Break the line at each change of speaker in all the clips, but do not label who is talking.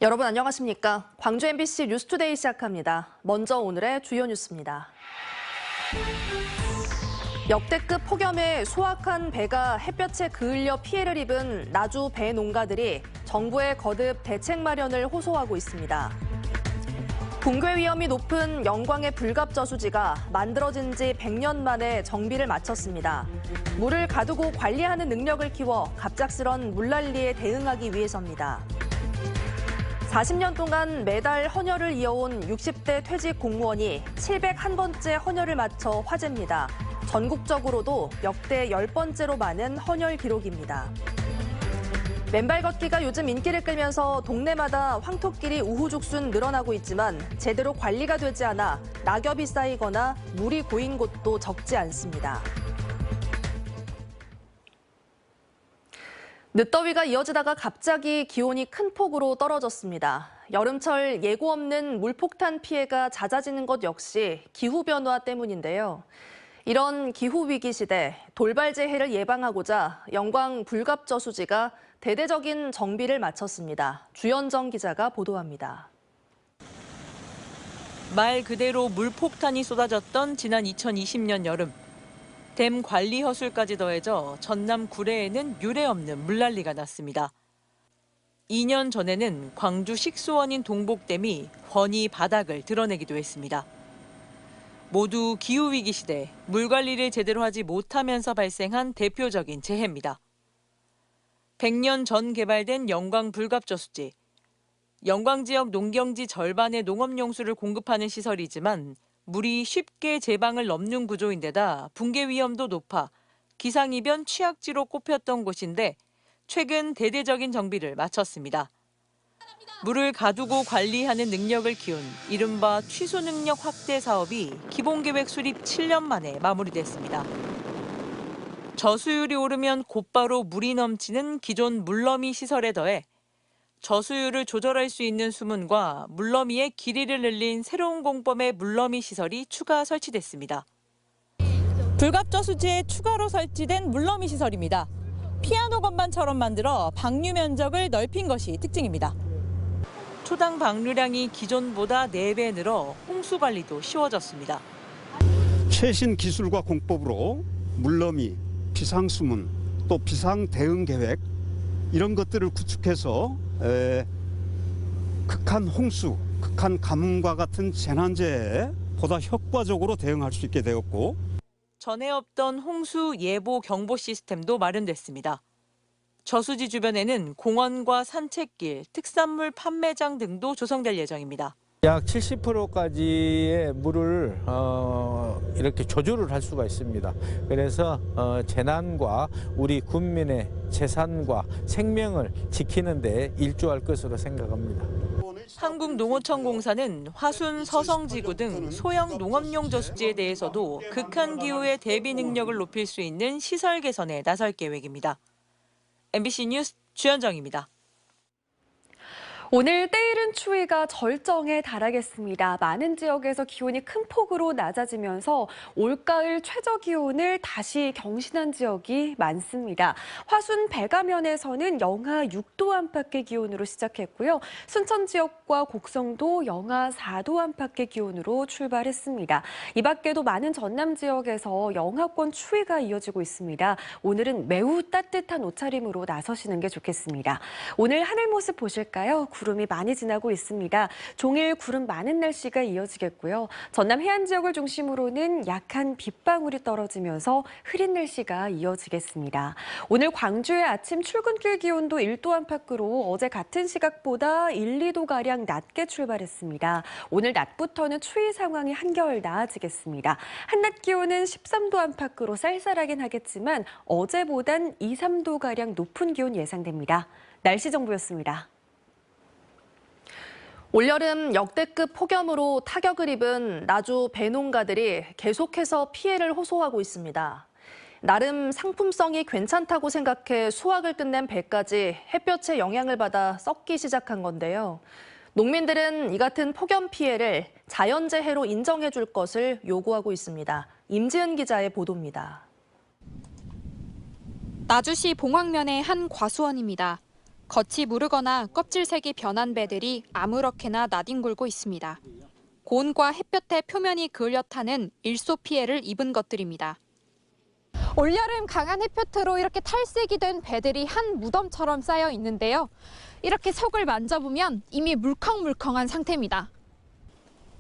여러분 안녕하십니까? 광주 MBC 뉴스투데이 시작합니다. 먼저 오늘의 주요 뉴스입니다. 역대급 폭염에 수확한 배가 햇볕에 그을려 피해를 입은 나주 배 농가들이 정부의 거듭 대책 마련을 호소하고 있습니다. 붕괴 위험이 높은 영광의 불갑저수지가 만들어진 지 100년 만에 정비를 마쳤습니다. 물을 가두고 관리하는 능력을 키워 갑작스런 물난리에 대응하기 위해서입니다. 40년 동안 매달 헌혈을 이어온 60대 퇴직 공무원이 701번째 헌혈을 마쳐 화제입니다. 전국적으로도 역대 10번째로 많은 헌혈 기록입니다. 맨발 걷기가 요즘 인기를 끌면서 동네마다 황토길이 우후죽순 늘어나고 있지만 제대로 관리가 되지 않아 낙엽이 쌓이거나 물이 고인 곳도 적지 않습니다. 늦더위가 이어지다가 갑자기 기온이 큰 폭으로 떨어졌습니다. 여름철 예고 없는 물폭탄 피해가 잦아지는 것 역시 기후변화 때문인데요. 이런 기후위기 시대 돌발재해를 예방하고자 영광 불갑저수지가 대대적인 정비를 마쳤습니다. 주현정 기자가 보도합니다.
말 그대로 물폭탄이 쏟아졌던 지난 2020년 여름. 댐 관리 허술까지 더해져 전남 구례에는 유례없는 물난리가 났습니다. 2년 전에는 광주 식수원인 동복댐이 훤히 바닥을 드러내기도 했습니다. 모두 기후위기 시대 물 관리를 제대로 하지 못하면서 발생한 대표적인 재해입니다. 100년 전 개발된 영광 불갑저수지. 영광 지역 농경지 절반의 농업용수를 공급하는 시설이지만 물이 쉽게 제방을 넘는 구조인데다 붕괴 위험도 높아 기상이변 취약지로 꼽혔던 곳인데 최근 대대적인 정비를 마쳤습니다. 물을 가두고 관리하는 능력을 키운 이른바 취수 능력 확대 사업이 기본계획 수립 7년 만에 마무리됐습니다. 저수율이 오르면 곧바로 물이 넘치는 기존 물러미 시설에 더해 저수율을 조절할 수 있는 수문과 물러미의 길이를 늘린 새로운 공법의 물러미 시설이 추가 설치됐습니다. 불갑저수지에 추가로 설치된 물러미 시설입니다. 피아노 건반처럼 만들어 방류 면적을 넓힌 것이 특징입니다. 초당 방류량이 기존보다 4배 늘어 홍수 관리도 쉬워졌습니다.
최신 기술과 공법으로 물러미, 비상수문, 또 비상 대응 계획 이런 것들을 구축해서 극한 홍수, 극한 가뭄과 같은 재난재해에 보다 효과적으로 대응할 수 있게 되었고
전에 없던 홍수 예보 경보 시스템도 마련됐습니다. 저수지 주변에는 공원과 산책길, 특산물 판매장 등도 조성될 예정입니다.
약 70%까지의 물을 이렇게 조절을 할 수가 있습니다. 그래서 재난과 우리 국민의 재산과 생명을 지키는 데 일조할 것으로 생각합니다.
한국농어청공사는 화순, 서성지구 등 소형 농업용 저수지에 대해서도 극한 기후의 대비 능력을 높일 수 있는 시설 개선에 나설 계획입니다. MBC 뉴스 주현정입니다.
오늘 때이른 추위가 절정에 달하겠습니다. 많은 지역에서 기온이 큰 폭으로 낮아지면서 올가을 최저 기온을 다시 경신한 지역이 많습니다. 화순 백암면에서는 영하 6도 안팎의 기온으로 시작했고요. 순천 지역과 곡성도 영하 4도 안팎의 기온으로 출발했습니다. 이 밖에도 많은 전남 지역에서 영하권 추위가 이어지고 있습니다. 오늘은 매우 따뜻한 옷차림으로 나서시는 게 좋겠습니다. 오늘 하늘 모습 보실까요? 구름이 많이 지나고 있습니다. 종일 구름 많은 날씨가 이어지겠고요. 전남 해안 지역을 중심으로는 약한 빗방울이 떨어지면서 흐린 날씨가 이어지겠습니다. 오늘 광주의 아침 출근길 기온도 1도 안팎으로 어제 같은 시각보다 1, 2도가량 낮게 출발했습니다. 오늘 낮부터는 추위 상황이 한결 나아지겠습니다. 한낮 기온은 13도 안팎으로 쌀쌀하긴 하겠지만 어제보단 2, 3도가량 높은 기온 예상됩니다. 날씨 정보였습니다.
올여름 역대급 폭염으로 타격을 입은 나주 배농가들이 계속해서 피해를 호소하고 있습니다. 나름 상품성이 괜찮다고 생각해 수확을 끝낸 배까지 햇볕의 영향을 받아 썩기 시작한 건데요. 농민들은 이 같은 폭염 피해를 자연재해로 인정해 줄 것을 요구하고 있습니다. 임지은 기자의 보도입니다.
나주시 봉황면의 한 과수원입니다. 겉이 무르거나 껍질색이 변한 배들이 아무렇게나 나뒹굴고 있습니다. 고온과 햇볕에 표면이 그을려 타는 일소 피해를 입은 것들입니다.
올여름 강한 햇볕으로 이렇게 탈색이 된 배들이 한 무덤처럼 쌓여 있는데요. 이렇게 속을 만져보면 이미 물컹물컹한 상태입니다.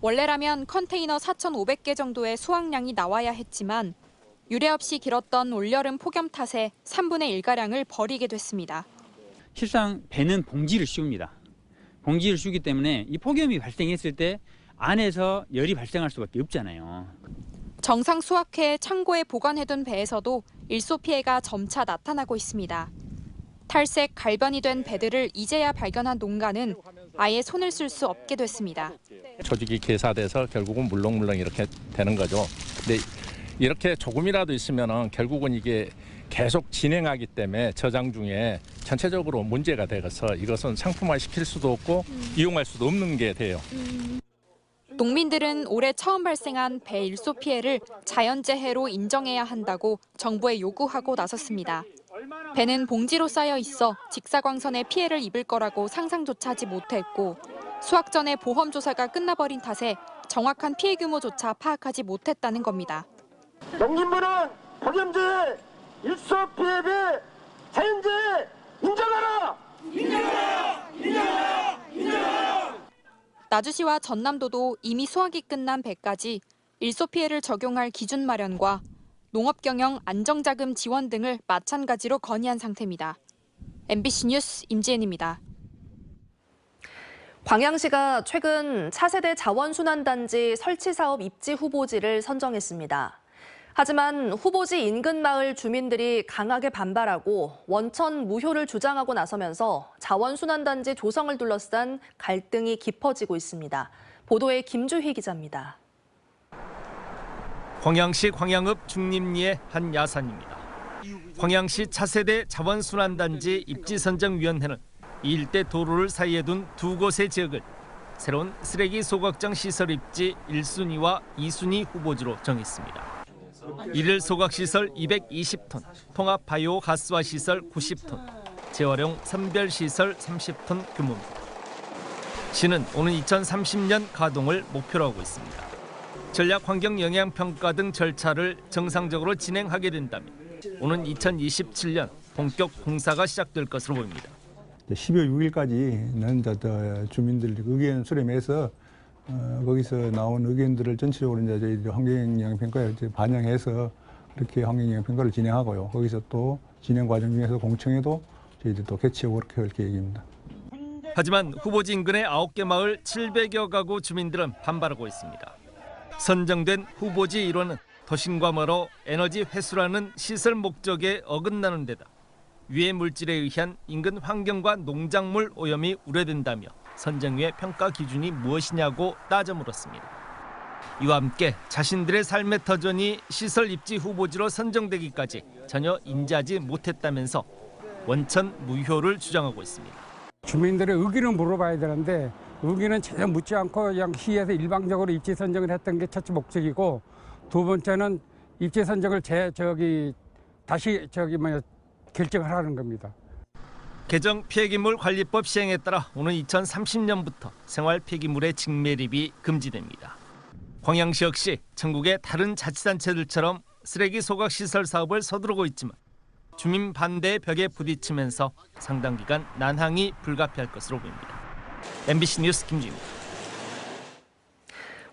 원래라면 컨테이너 4,500개 정도의 수확량이 나와야 했지만 유례 없이 길었던 올여름 폭염 탓에 3분의 1가량을 버리게 됐습니다.
실상 배는 봉지를 씌웁니다. 봉지를 씌우기 때문에 이 폭염이 발생했을 때 안에서 열이 발생할 수밖에 없잖아요.
정상 수확해 창고에 보관해둔 배에서도 일소 피해가 점차 나타나고 있습니다. 탈색, 갈변이 된 배들을 이제야 발견한 농가는 아예 손을 쓸 수 없게 됐습니다.
조직이 괴사돼서 결국은 물렁물렁 이렇게 되는 거죠. 근데 이렇게 조금이라도 있으면 결국은 이게 계속 진행하기 때문에 저장 중에 전체적으로 문제가 되어서 이것은 상품화 시킬 수도 없고 이용할 수도 없는 게 돼요.
농민들은 올해 처음 발생한 배 일소 피해를 자연재해로 인정해야 한다고 정부에 요구하고 나섰습니다. 배는 봉지로 쌓여 있어 직사광선에 피해를 입을 거라고 상상조차 하지 못했고 수확 전에 보험 조사가 끝나버린 탓에 정확한 피해 규모조차 파악하지 못했다는 겁니다.
농민분은 폭염재해, 일소 피해배, 자연재해 인정하라! 인정하라! 인정하라! 인정하라!
나주시와 전남도도 이미 수확이 끝난 배까지 일소 피해를 적용할 기준 마련과 농업경영 안정자금 지원 등을 마찬가지로 건의한 상태입니다. MBC 뉴스 임지은입니다.
광양시가 최근 차세대 자원순환단지 설치 사업 입지 후보지를 선정했습니다. 하지만 후보지 인근 마을 주민들이 강하게 반발하고 원천 무효를 주장하고 나서면서 자원순환단지 조성을 둘러싼 갈등이 깊어지고 있습니다. 보도에 김주희 기자입니다.
광양시 광양읍 중림리의 한 야산입니다. 광양시 차세대 자원순환단지 입지선정위원회는 이 일대 도로를 사이에 둔 두 곳의 지역을 새로운 쓰레기 소각장 시설 입지 1순위와 2순위 후보지로 정했습니다. 일일 소각시설 220톤, 통합 바이오 가스화 시설 90톤, 재활용 선별시설 30톤 규모입니다. 시는 오는 2030년 가동을 목표로 하고 있습니다. 전략 환경 영향 평가 등 절차를 정상적으로 진행하게 된다면 오는 2027년 본격 공사가 시작될 것으로 보입니다.
12월 6일까지는 주민들 의견 수렴해서 거기서 나온 의견들을 전체적으로 이제 저희들이 환경영향평가에 반영해서 그렇게 환경영향평가를 진행하고요. 거기서 또 진행 과정 중에서 공청회도 저희들이 또 개최하고 그렇게 할 계획입니다.
하지만 후보지 인근의 9개 마을 700여 가구 주민들은 반발하고 있습니다. 선정된 후보지 일원은 도심과 멀어 에너지 회수라는 시설 목적에 어긋나는 데다 유해 물질에 의한 인근 환경과 농작물 오염이 우려된다며 선정위의 평가 기준이 무엇이냐고 따져 물었습니다. 이와 함께 자신들의 삶의 터전이 시설 입지 후보지로 선정되기까지 전혀 인지하지 못했다면서 원천 무효를 주장하고 있습니다.
주민들의 의견을 물어봐야 되는데 의견은 전혀 묻지 않고 그냥 시에서 일방적으로 입지 선정을 했던 게 첫째 목적이고, 두 번째는 입지 선정을 다시 결정하라는 겁니다.
개정 폐기물 관리법 시행에 따라 오는 2030년부터 생활 폐기물의 직매립이 금지됩니다. 광양시 역시 전국의 다른 자치단체들처럼 쓰레기 소각 시설 사업을 서두르고 있지만 주민 반대의 벽에 부딪히면서 상당 기간 난항이 불가피할 것으로 보입니다. MBC 뉴스 김주희입니다.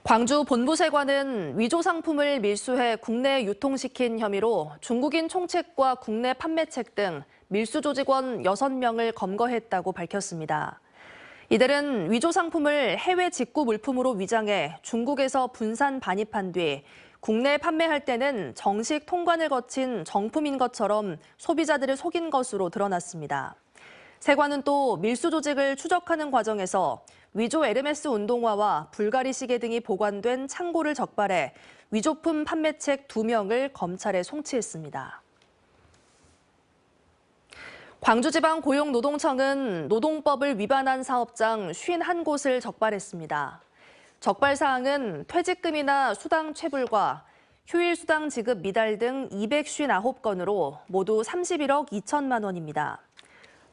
광주 본부세관은 위조 상품을 밀수해 국내에 유통시킨 혐의로 중국인 총책과 국내 판매책 등 밀수 조직원 6명을 검거했다고 밝혔습니다. 이들은 위조 상품을 해외 직구 물품으로 위장해 중국에서 분산 반입한 뒤 국내에 판매할 때는 정식 통관을 거친 정품인 것처럼 소비자들을 속인 것으로 드러났습니다. 세관은 또 밀수 조직을 추적하는 과정에서 위조 에르메스 운동화와 불가리 시계 등이 보관된 창고를 적발해 위조품 판매책 2명을 검찰에 송치했습니다. 광주지방고용노동청은 노동법을 위반한 사업장 51곳을 적발했습니다. 적발 사항은 퇴직금이나 수당 체불과 휴일 수당 지급 미달 등 259건으로 모두 31억 2천만 원입니다.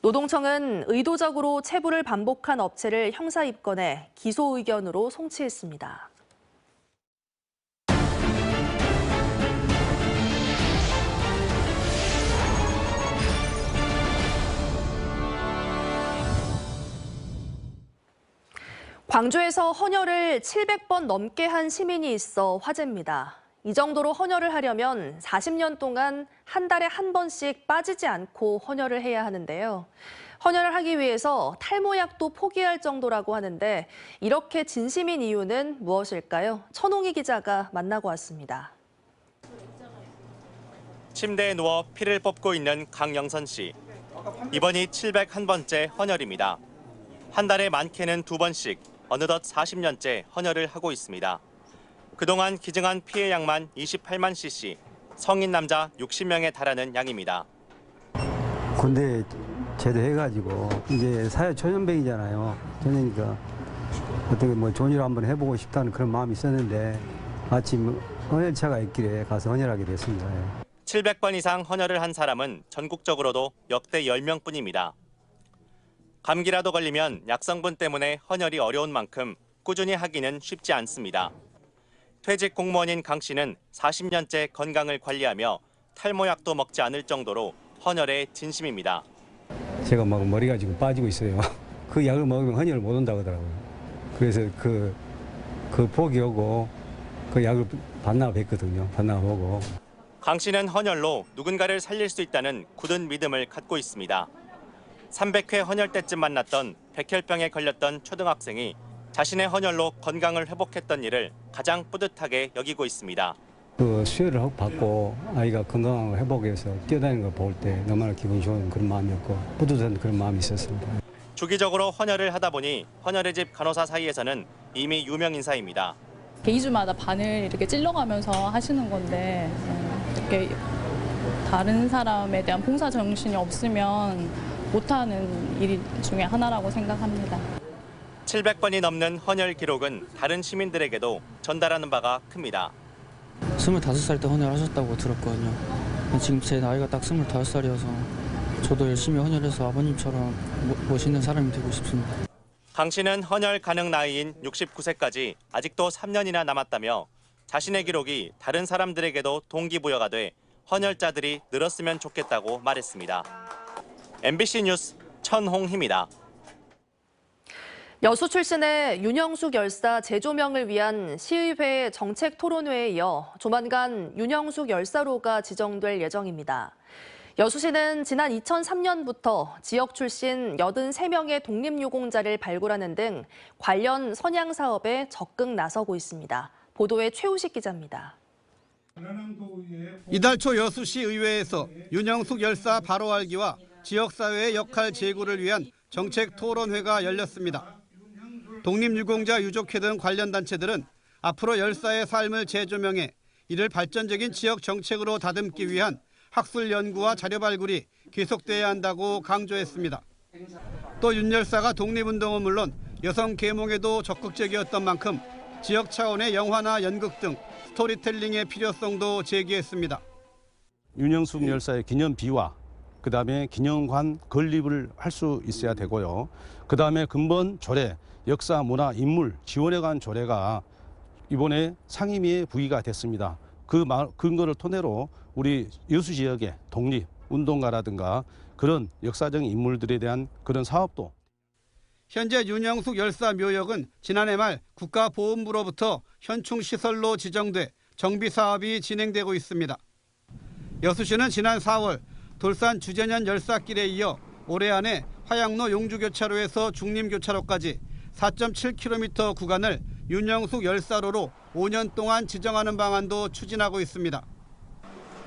노동청은 의도적으로 체불을 반복한 업체를 형사 입건해 기소 의견으로 송치했습니다. 광주에서 헌혈을 700번 넘게 한 시민이 있어 화제입니다. 이 정도로 헌혈을 하려면 40년 동안 한 달에 한 번씩 빠지지 않고 헌혈을 해야 하는데요. 헌혈을 하기 위해서 탈모약도 포기할 정도라고 하는데 이렇게 진심인 이유는 무엇일까요? 천홍희 기자가 만나고 왔습니다.
침대에 누워 피를 뽑고 있는 강영선 씨. 이번이 701번째 헌혈입니다. 한 달에 많게는 2번씩, 어느덧 40년째 헌혈을 하고 있습니다. 그동안 기증한 피의 양만 28만 cc, 성인 남자 60명에 달하는 양입니다.
군대 제대해가지고 이제 사회 초년병이잖아요. 그러니까 어떻게 뭐 좋은 일 한번 해보고 싶다는 그런 마음이 있었는데 마침 헌혈차가 있길래 가서 헌혈하게 됐습니다.
700번 이상 헌혈을 한 사람은 전국적으로도 역대 10명뿐입니다. 감기라도 걸리면 약성분 때문에 헌혈이 어려운 만큼 꾸준히 하기는 쉽지 않습니다. 퇴직 공무원인 강 씨는 40년째 건강을 관리하며 탈모약도 먹지 않을 정도로 헌혈에 진심입니다.
제가 막 머리가 지금 빠지고 있어요. 그 약을 먹으면 헌혈을 못 온다고 하더라고요. 그래서 그 포기하고 그 약을 반나가 뵀거든요. 반나가 보고.
강 씨는 헌혈로 누군가를 살릴 수 있다는 굳은 믿음을 갖고 있습니다. 300회 헌혈 때쯤 만났던 백혈병에 걸렸던 초등학생이 자신의 헌혈로 건강을 회복했던 일을 가장 뿌듯하게 여기고 있습니다.
그 수혈을 받고 아이가 건강을 회복해서 뛰어다니는 걸 볼 때 너무나 기분이 좋은 그런 마음이었고 뿌듯한 그런 마음이 있었습니다.
주기적으로 헌혈을 하다 보니 헌혈의 집 간호사 사이에서는 이미 유명 인사입니다.
2주마다 바늘 이렇게 찔러가면서 하시는 건데 이렇게 다른 사람에 대한 봉사 정신이 없으면 못하는 일 중에 하나라고 생각합니다.
700번이 넘는 헌혈 기록은 다른 시민들에게도 전달하는 바가 큽니다.
25살 때 헌혈하셨다고 들었거든요. 지금 제 나이가 딱 25살이어서 저도 열심히 헌혈해서 아버님처럼 멋있는 사람이 되고 싶습니다.
강 씨는 헌혈 가능 나이인 69세까지 아직도 3년이나 남았다며 자신의 기록이 다른 사람들에게도 동기부여가 돼 헌혈자들이 늘었으면 좋겠다고 말했습니다. MBC 뉴스 천홍희입니다.
여수 출신의 윤영숙 열사 재조명을 위한 시의회 정책 토론회에 이어 조만간 윤영숙 열사로가 지정될 예정입니다. 여수시는 지난 2003년부터 지역 출신 83명의 독립유공자를 발굴하는 등 관련 선양 사업에 적극 나서고 있습니다. 보도에 최우식 기자입니다.
이달 초 여수시 의회에서 윤영숙 열사 바로 알기와 지역사회의 역할 제고를 위한 정책 토론회가 열렸습니다. 독립유공자 유족회 등 관련 단체들은 앞으로 열사의 삶을 재조명해 이를 발전적인 지역 정책으로 다듬기 위한 학술 연구와 자료 발굴이 계속돼야 한다고 강조했습니다. 또 윤 열사가 독립운동은 물론 여성 계몽에도 적극적이었던 만큼 지역 차원의 영화나 연극 등 스토리텔링의 필요성도 제기했습니다.
윤영숙 열사의 기념비와 그다음에 기념관 건립을 할 수 있어야 되고요. 그다음에 근본 조례, 역사, 문화, 인물 지원에 관한 조례가 이번에 상임위에 부의가 됐습니다. 그 근거를 토대로 우리 여수 지역의 독립 운동가라든가 그런 역사적인 인물들에 대한 그런 사업도.
현재 윤영숙 열사 묘역은 지난해 말 국가보훈부로부터 현충시설로 지정돼 정비 사업이 진행되고 있습니다. 여수시는 지난 4월 돌산 주제년 열사길에 이어 올해 안에 화양로 용주교차로에서 중림교차로까지 4.7km 구간을 윤영숙 열사로로 5년 동안 지정하는 방안도 추진하고 있습니다.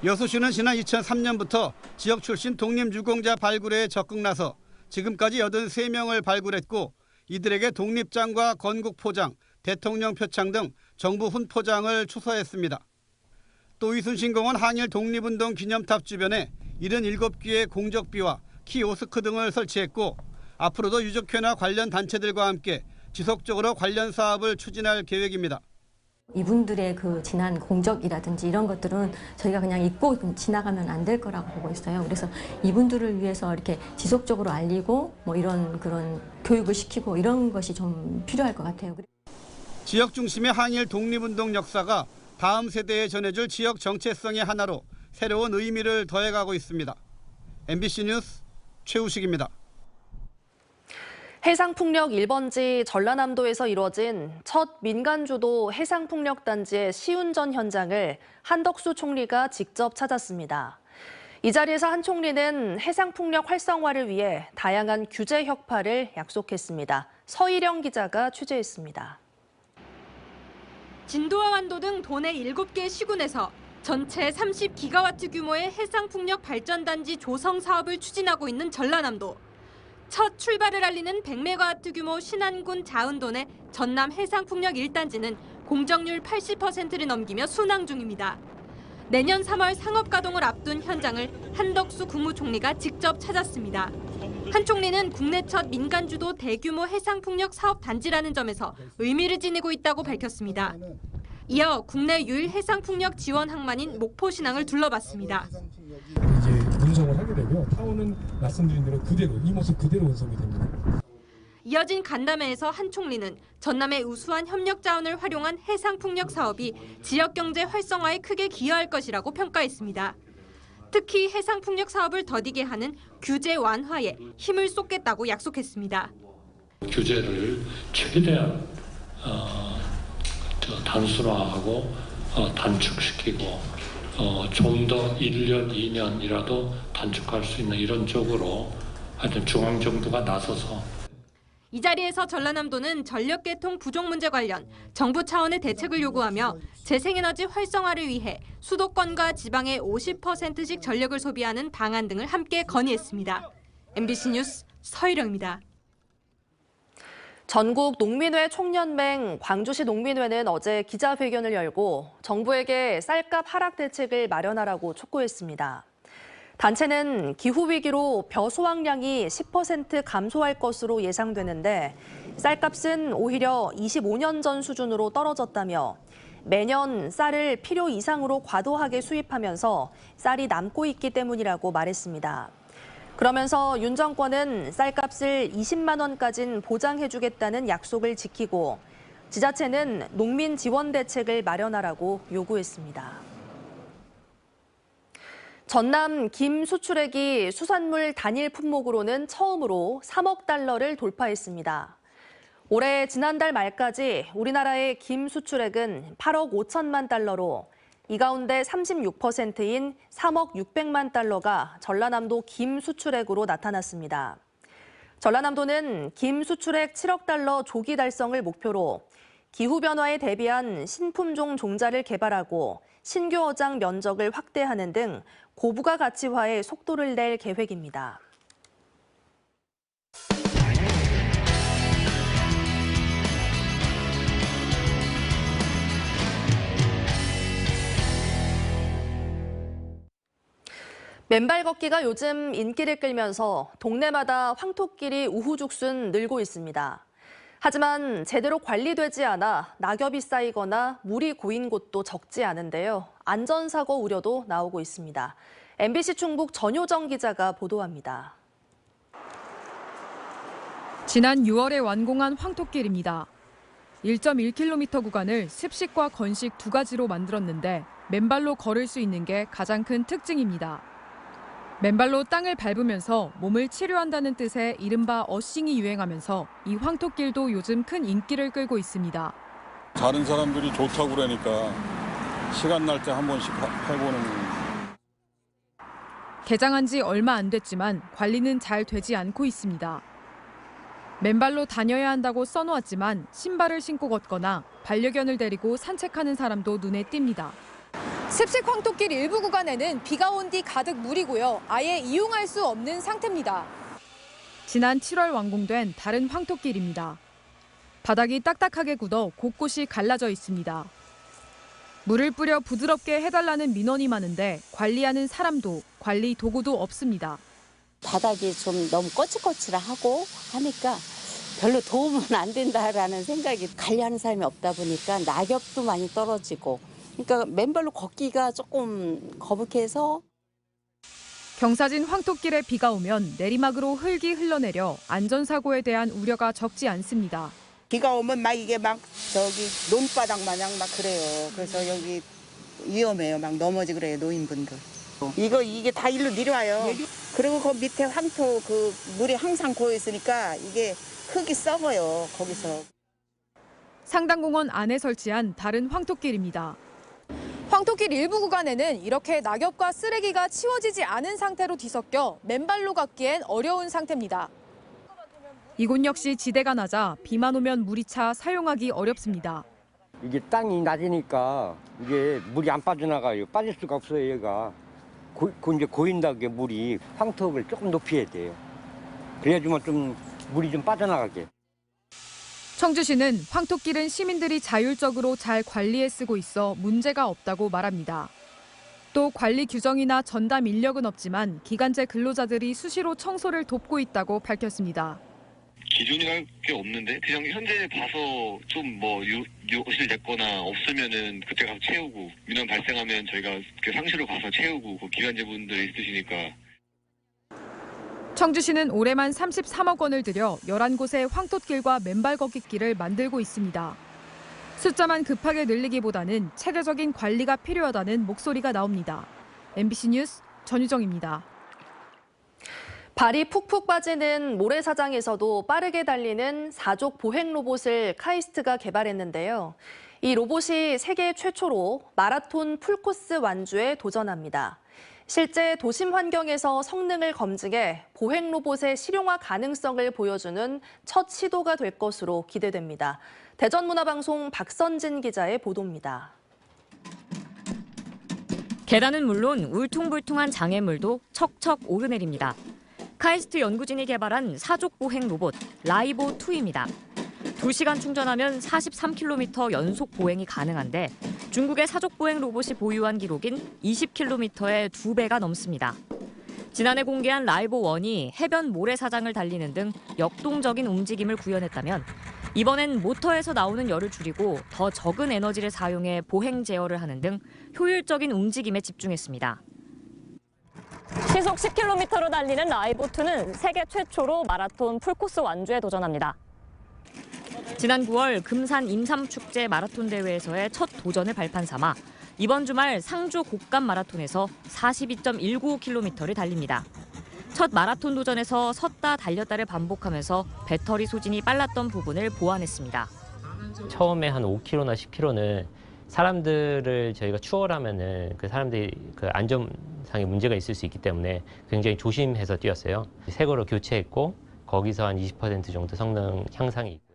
여수시는 지난 2003년부터 지역 출신 독립유공자 발굴에 적극 나서 지금까지 83명을 발굴했고 이들에게 독립장과 건국포장, 대통령 표창 등 정부 훈포장을 추서했습니다. 또 이순신공원 항일 독립운동 기념탑 주변에 77개의 공적비와 키오스크 등을 설치했고 앞으로도 유족회나 관련 단체들과 함께 지속적으로 관련 사업을 추진할 계획입니다.
이분들의 그 지난 공적이라든지 이런 것들은 저희가 그냥 잊고 지나가면 안 될 거라고 보고 있어요. 그래서 이분들을 위해서 이렇게 지속적으로 알리고 뭐 이런 그런 교육을 시키고 이런 것이 좀 필요할 것 같아요.
지역 중심의 항일 독립운동 역사가 다음 세대에 전해줄 지역 정체성의 하나로 새로운 의미를 더해가고 있습니다. MBC 뉴스 최우식입니다.
해상풍력 1번지 전라남도에서 이뤄진 첫 민간주도 해상풍력단지의 시운전 현장을 한덕수 총리가 직접 찾았습니다. 이 자리에서 한 총리는 해상풍력 활성화를 위해 다양한 규제 혁파를 약속했습니다. 서희령 기자가 취재했습니다.
진도와 완도 등 도내 7개 시군에서 전체 30기가와트 규모의 해상풍력 발전단지 조성 사업을 추진하고 있는 전라남도. 첫 출발을 알리는 100메가와트 규모 신안군 자은도 내 전남 해상풍력 1단지는 공정률 80%를 넘기며 순항 중입니다. 내년 3월 상업 가동을 앞둔 현장을 한덕수 국무총리가 직접 찾았습니다. 한 총리는 국내 첫 민간 주도 대규모 해상풍력 사업 단지라는 점에서 의미를 지니고 있다고 밝혔습니다. 이어 국내 유일 해상풍력 지원 항만인 목포신항을 둘러봤습니다.
이제 운송을 하게 되면 타워는 말씀드린 대로 그대로 이 모습 그대로 운송이 됩니다.
이어진 간담회에서 한 총리는 전남의 우수한 협력 자원을 활용한 해상풍력 사업이 지역 경제 활성화에 크게 기여할 것이라고 평가했습니다. 특히 해상풍력 사업을 더디게 하는 규제 완화에 힘을 쏟겠다고 약속했습니다.
규제를 최대한 단순화하고 단축시키고 좀 더 1년, 2년이라도 단축할 수 있는 이런 쪽으로 하여튼 중앙정부가 나서서
이 자리에서 전라남도는 전력계통 부족 문제 관련 정부 차원의 대책을 요구하며 재생에너지 활성화를 위해 수도권과 지방의 50%씩 전력을 소비하는 방안 등을 함께 건의했습니다. MBC 뉴스 서희령입니다.
전국 농민회 총연맹 광주시 농민회는 어제 기자회견을 열고 정부에게 쌀값 하락 대책을 마련하라고 촉구했습니다. 단체는 기후위기로 벼 수확량이 10% 감소할 것으로 예상되는데 쌀값은 오히려 25년 전 수준으로 떨어졌다며 매년 쌀을 필요 이상으로 과도하게 수입하면서 쌀이 남고 있기 때문이라고 말했습니다. 그러면서 윤 정권은 쌀값을 20만 원까지는 보장해주겠다는 약속을 지키고 지자체는 농민 지원 대책을 마련하라고 요구했습니다. 전남 김 수출액이 수산물 단일 품목으로는 처음으로 3억 달러를 돌파했습니다. 올해 지난달 말까지 우리나라의 김 수출액은 8억 5천만 달러로 이 가운데 36%인 3억 600만 달러가 전라남도 김 수출액으로 나타났습니다. 전라남도는 김 수출액 7억 달러 조기 달성을 목표로 기후변화에 대비한 신품종 종자를 개발하고 신규 어장 면적을 확대하는 등 고부가 가치화에 속도를 낼 계획입니다. 맨발 걷기가 요즘 인기를 끌면서 동네마다 황토길이 우후죽순 늘고 있습니다. 하지만 제대로 관리되지 않아 낙엽이 쌓이거나 물이 고인 곳도 적지 않은데요. 안전사고 우려도 나오고 있습니다. MBC 충북 전효정 기자가 보도합니다.
지난 6월에 완공한 황토길입니다. 1.1km 구간을 습식과 건식 두 가지로 만들었는데 맨발로 걸을 수 있는 게 가장 큰 특징입니다. 맨발로 땅을 밟으면서 몸을 치료한다는 뜻의 이른바 어싱이 유행하면서 이 황토길도 요즘 큰 인기를 끌고 있습니다.
다른 사람들이 좋다고 그러니까 시간 날 때 한 번씩 해보는.
개장한 지 얼마 안 됐지만 관리는 잘 되지 않고 있습니다. 맨발로 다녀야 한다고 써놓았지만 신발을 신고 걷거나 반려견을 데리고 산책하는 사람도 눈에 띕니다.
습식 황토길 일부 구간에는 비가 온 뒤 가득 물이고요. 아예 이용할 수 없는 상태입니다.
지난 7월 완공된 다른 황토길입니다. 바닥이 딱딱하게 굳어 곳곳이 갈라져 있습니다. 물을 뿌려 부드럽게 해달라는 민원이 많은데 관리하는 사람도 관리 도구도 없습니다.
바닥이 좀 너무 거칠거칠하고 하니까
별로 도움은 안 된다라는 생각이 관리하는 사람이 없다 보니까 낙엽도 많이 떨어지고 그러니까 맨발로 걷기가 조금 거북해서
경사진 황토길에 비가 오면 내리막으로 흙이 흘러내려 안전사고에 대한 우려가 적지 않습니다.
비가 오면 막 이게 막 저기 논바닥 마냥 막 그래요. 그래서 여기 위험해요. 막 넘어지 그래요, 노인분들. 이게 다 일로 내려와요. 그리고 그 밑에 황토 그 물이 항상 고여 있으니까 이게 흙이 썩어요, 거기서.
상당공원 안에 설치한 다른 황토길입니다. 황토길 일부 구간에는 이렇게 낙엽과 쓰레기가 치워지지 않은 상태로 뒤섞여 맨발로 걷기엔 어려운 상태입니다. 이곳 역시 지대가 낮아 비만 오면 물이 차 사용하기 어렵습니다.
이게 땅이 낮으니까 이게 물이 안 빠져나가요. 빠질 수가 없어요, 얘가. 이제 고인다게 물이 황토를 조금 높여야 돼요. 그래야지만 좀 물이 좀 빠져나가게.
청주시는 황토길은 시민들이 자율적으로 잘 관리해 쓰고 있어 문제가 없다고 말합니다. 또 관리 규정이나 전담 인력은 없지만 기간제 근로자들이 수시로 청소를 돕고 있다고 밝혔습니다.
기준이랄 게 없는데 그냥 현재 봐서 좀 뭐 요실 냈거나 없으면은 그때 가서 채우고 민원 발생하면 저희가 그 상시로 가서 채우고 그 기간제분들이 있으시니까.
청주시는 올해만 33억 원을 들여 11곳의 황토길과 맨발 걷기길을 만들고 있습니다. 숫자만 급하게 늘리기보다는 체계적인 관리가 필요하다는 목소리가 나옵니다. MBC 뉴스 전유정입니다.
발이 푹푹 빠지는 모래사장에서도 빠르게 달리는 사족 보행 로봇을 카이스트가 개발했는데요. 이 로봇이 세계 최초로 마라톤 풀코스 완주에 도전합니다. 실제 도심 환경에서 성능을 검증해 보행 로봇의 실용화 가능성을 보여주는 첫 시도가 될 것으로 기대됩니다. 대전문화방송 박선진 기자의 보도입니다.
계단은 물론 울퉁불퉁한 장애물도 척척 오르내립니다. 카이스트 연구진이 개발한 사족 보행 로봇 라이보2입니다. 2시간 충전하면 43km 연속 보행이 가능한데 중국의 사족 보행 로봇이 보유한 기록인 20km의 2배가 넘습니다. 지난해 공개한 라이보1이 해변 모래사장을 달리는 등 역동적인 움직임을 구현했다면 이번엔 모터에서 나오는 열을 줄이고 더 적은 에너지를 사용해 보행 제어를 하는 등 효율적인 움직임에 집중했습니다.
시속 10km로 달리는 라이보2는 세계 최초로 마라톤 풀코스 완주에 도전합니다.
지난 9월 금산 임삼축제 마라톤 대회에서의 첫 도전을 발판 삼아 이번 주말 상주 곡감 마라톤에서 42.195km를 달립니다. 첫 마라톤 도전에서 섰다 달렸다를 반복하면서 배터리 소진이 빨랐던 부분을 보완했습니다.
처음에 한 5km나 10km는 사람들을 저희가 추월하면은 그 사람들이 그 안전상의 문제가 있을 수 있기 때문에 굉장히 조심해서 뛰었어요. 새 거로 교체했고 거기서 한 20% 정도 성능 향상이 있고요.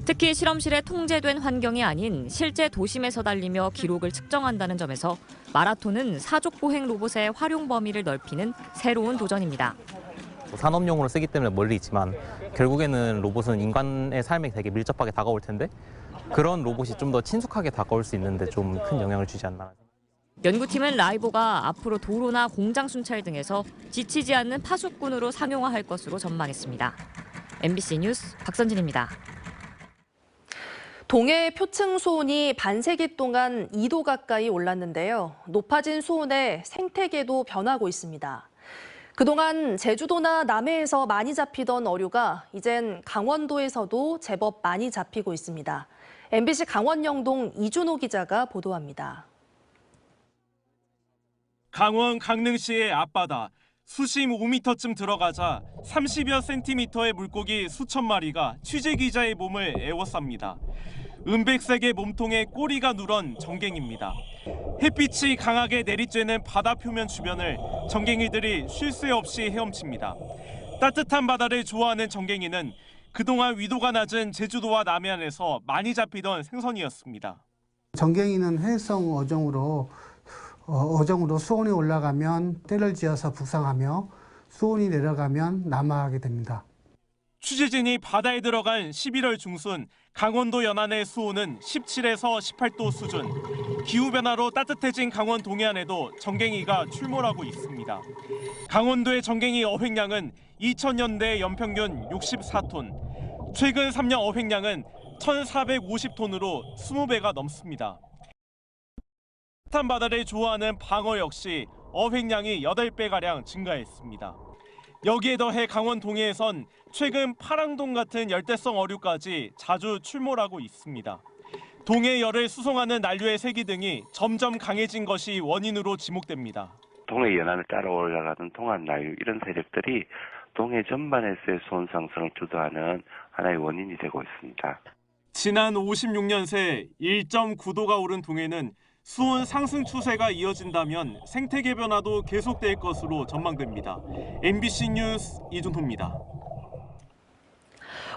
특히 실험실에 통제된 환경이 아닌 실제 도심에서 달리며 기록을 측정한다는 점에서 마라톤은 사족 보행 로봇의 활용 범위를 넓히는 새로운 도전입니다.
산업용으로 쓰기 때문에 멀리 있지만 결국에는 로봇은 인간의 삶에 되게 밀접하게 다가올 텐데 그런 로봇이 좀 더 친숙하게 다가올 수 있는데 좀 큰 영향을 주지 않나.
연구팀은 라이보가 앞으로 도로나 공장 순찰 등에서 지치지 않는 파수꾼으로 상용화할 것으로 전망했습니다. MBC 뉴스 박선진입니다.
동해 표층 수온이 반세기 동안 2도 가까이 올랐는데요. 높아진 수온에 생태계도 변하고 있습니다. 그동안 제주도나 남해에서 많이 잡히던 어류가 이젠 강원도에서도 제법 많이 잡히고 있습니다. MBC 강원 영동 이준호 기자가 보도합니다.
강원 강릉시의 앞바다, 수심 5m쯤 들어가자 30여 센티미터의 물고기 수천 마리가 취재 기자의 몸을 에워쌉니다. 은백색의 몸통에 꼬리가 누런 정갱이입니다. 햇빛이 강하게 내리쬐는 바다 표면 주변을 정갱이들이 쉴 새 없이 헤엄칩니다. 따뜻한 바다를 좋아하는 정갱이는 그동안 위도가 낮은 제주도와 남해안에서 많이 잡히던 생선이었습니다.
정갱이는 해성 어종으로 수온이 올라가면 떼를 지어서 북상하며 수온이 내려가면 남하하게 됩니다.
취재진이 바다에 들어간 11월 중순 강원도 연안의 수온은 17에서 18도 수준. 기후변화로 따뜻해진 강원 동해안에도 정갱이가 출몰하고 있습니다. 강원도의 정갱이 어획량은 2000년대 연평균 64톤. 최근 3년 어획량은 1,450톤으로 20배가 넘습니다. 따뜻한 바다를 좋아하는 방어 역시 어획량이 8배가량 증가했습니다. 여기에 더해 강원 동해에선 최근 파랑동 같은 열대성 어류까지 자주 출몰하고 있습니다. 동해열을 수송하는 난류의 세기 등이 점점 강해진 것이 원인으로 지목됩니다.
동해 연안을 따라 올라가는 동안난류 이런 세력들이 동해 전반에서의 수온 상승을 주도하는 하나의 원인이 되고 있습니다.
지난 56년 새 1.9도가 오른 동해는 수온 상승 추세가 이어진다면 생태계 변화도 계속될 것으로 전망됩니다. MBC 뉴스 이준호입니다.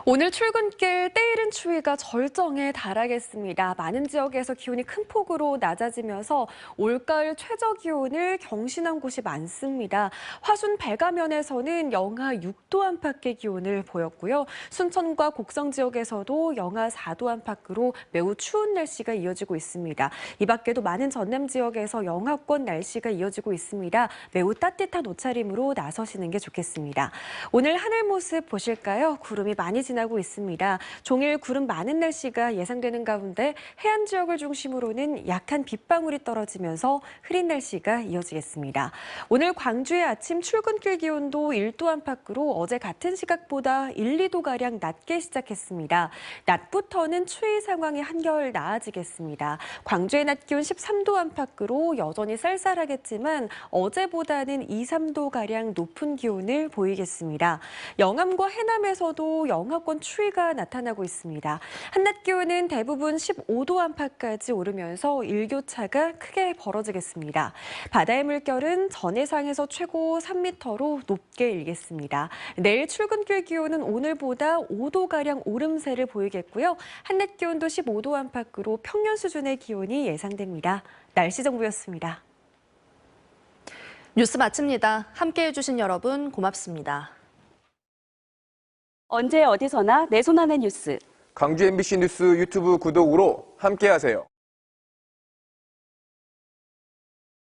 오늘 출근길 때이른 추위가 절정에 달하겠습니다. 많은 지역에서 기온이 큰 폭으로 낮아지면서 올가을 최저 기온을 경신한 곳이 많습니다. 화순 백암면에서는 영하 6도 안팎의 기온을 보였고요. 순천과 곡성 지역에서도 영하 4도 안팎으로 매우 추운 날씨가 이어지고 있습니다. 이 밖에도 많은 전남 지역에서 영하권 날씨가 이어지고 있습니다. 매우 따뜻한 옷차림으로 나서시는 게 좋겠습니다. 오늘 하늘 모습 보실까요? 구름이 많이 지나고 있습니다. 종일 구름 많은 날씨가 예상되는 가운데 해안 지역을 중심으로는 약한 빗방울이 떨어지면서 흐린 날씨가 이어지겠습니다. 오늘 광주의 아침 출근길 기온도 1도 안팎으로 어제 같은 시각보다 1, 2도가량 낮게 시작했습니다. 낮부터는 추위 상황이 한결 나아지겠습니다. 광주의 낮 기온 13도 안팎으로 여전히 쌀쌀하겠지만 어제보다는 2, 3도가량 높은 기온을 보이겠습니다. 영암과 해남에서도 영하권 추위가 나타나고 있습니다. 한낮 기온은 대부분 15도 안팎까지 오르면서 일교차가 크게 벌어지겠습니다. 바다의 물결은 전해상에서 최고 3m로 높게 일겠습니다. 내일 출근길 기온은 오늘보다 5도가량 오름세를 보이겠고요. 한낮 기온도 15도 안팎으로 평년 수준의 기온이 예상됩니다. 날씨 정보였습니다.
뉴스 마칩니다. 함께해 주신 여러분 고맙습니다.
언제 어디서나 내 손 안의 뉴스.
광주 MBC 뉴스 유튜브 구독으로 함께하세요.